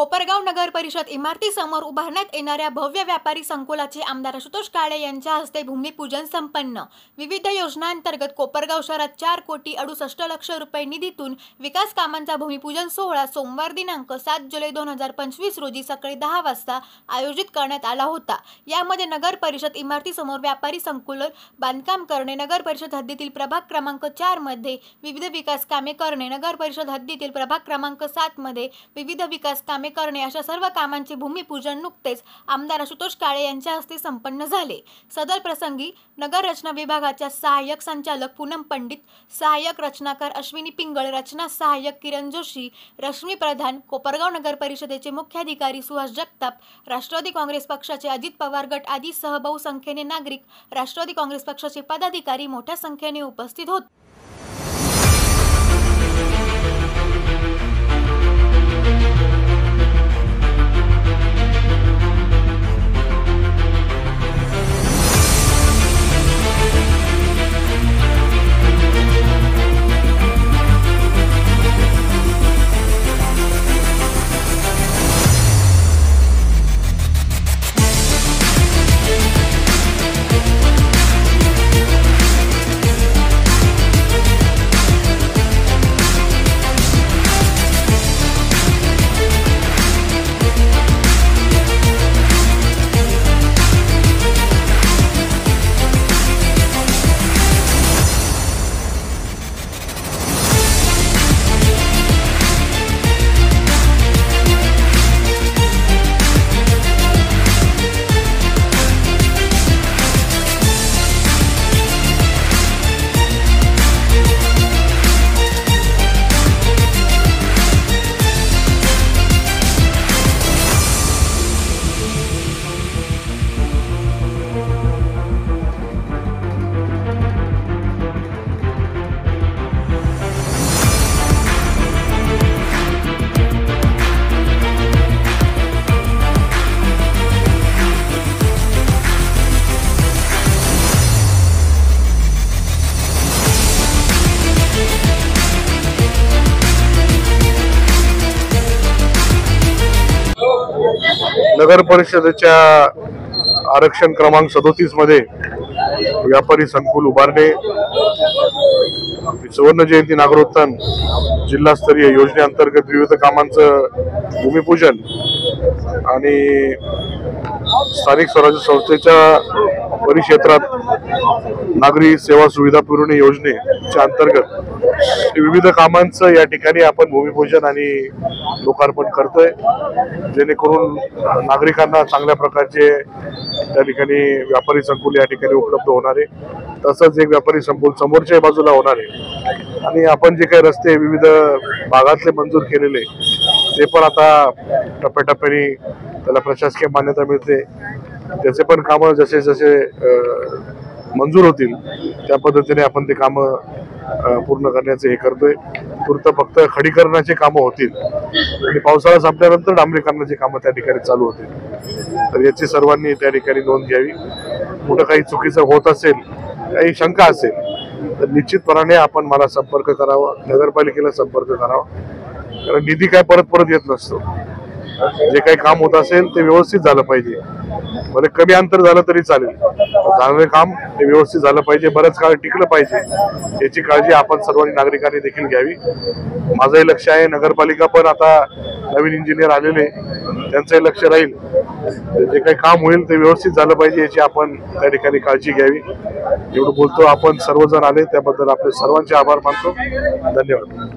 कोपरगाव नगर परिषद इमारतीसमोर उभारण्यात येणाऱ्या भव्य व्यापारी संकुलाचे आमदार आशुतोष काळे यांच्या हस्ते भूमिपूजन संपन्न। विविध योजनांतर्गत कोपरगाव शहरात 4,68,00,000 रुपये निधीतून विकास कामांचा भूमिपूजन सोहळा सोमवार दिनांक 7 जुलै 2025 रोजी सकाळी 10 वाजता आयोजित करण्यात आला होता। यामध्ये नगर परिषद इमारतीसमोर व्यापारी संकुल बांधकाम करणे, नगर परिषद हद्दीतील प्रभाग क्रमांक 4 मध्ये विविध विकास कामे करणे, नगर परिषद हद्दीतील प्रभाग क्रमांक 7 मध्ये विविध विकास कामे करणे अशा सर्व कामांचे भूमिपूजन नुकतेच आमदार आशुतोष काळे यांच्या हस्ते संपन्न झाले। सदर प्रसंगी नगर रचना विभागाच्या सहाय्यक संचालक पूनम पंडित, सहाय्यक रचनाकार अश्विनी पिंगळ, रचना सहाय्यक किरण जोशी, रश्मी प्रधान, कोपरगाव नगर परिषदेचे मुख्याधिकारी सुहास जगताप, राष्ट्रवादी काँग्रेस पक्षाचे अजित पवार गट आदी सह बहुसंख्येने नागरिक, राष्ट्रवादी काँग्रेस पक्षाचे पदाधिकारी मोठ्या संख्येने उपस्थित होते। नगर परिषदेच्या आरक्षण क्रमांक 37 मध्ये व्यापारी संकुल उभारणे, सुवर्ण जयंती नागरोत्थान जिल्हास्तरीय योजनेअंतर्गत विविध कामांचं भूमिपूजन आणि स्थानिक स्वराज्य संस्थेच्या परिक्षेत्रात नागरी सेवा सुविधा पुरवणे योजनेच्या अंतर्गत विविध कामांचं या ठिकाणी आपण भूमिपूजन आणि लोकार्पण करतोय, जेणेकरून नागरिकांना चांगल्या प्रकारचे त्या ठिकाणी व्यापारी संकुल या ठिकाणी उपलब्ध होणार आहे। तसंच एक व्यापारी संकुल समोरच्या बाजूला होणार आहे आणि आपण जे काही रस्ते विविध भागातले मंजूर केलेले ते पण आता टप्प्याटप्प्याने त्याला प्रशासकीय मान्यता मिळते, त्याचे पण कामं जसे जसे मंजूर होतील त्या पद्धतीने आपण ते कामं पूर्ण करण्याचे हे करतोय। तूर्त फक्त खडीकरणाचे कामं होतील आणि पावसाळा संपल्यानंतर डांबरीकरणाचे कामं त्या ठिकाणी चालू होतील। तर याची सर्वांनी त्या ठिकाणी नोंद घ्यावी। कुठं काही चुकीचं होत असेल, काही शंका असेल तर निश्चितपणाने आपण मला संपर्क करावा, नगरपालिकेला संपर्क करावा, कारण निधी काय परत परत येत नसतो। जे काही काम होत असेल ते व्यवस्थित झालं पाहिजे, भले कमी अंतर झालं तरी चालेल, झालेलं काम ते व्यवस्थित झालं पाहिजे, बरंच काळ टिकलं पाहिजे, याची काळजी आपण सर्वांनी नागरिकांनी देखील घ्यावी। माझंही लक्ष आहे, नगरपालिका पण आता नवीन इंजिनियर आलेले त्यांचंही लक्ष राहील, जे काही काम होईल ते व्यवस्थित झालं पाहिजे याची आपण त्या ठिकाणी काळजी घ्यावी। एवढं बोलतो, आपण सर्वजण आले त्याबद्दल आपले सर्वांचे आभार मानतो। धन्यवाद।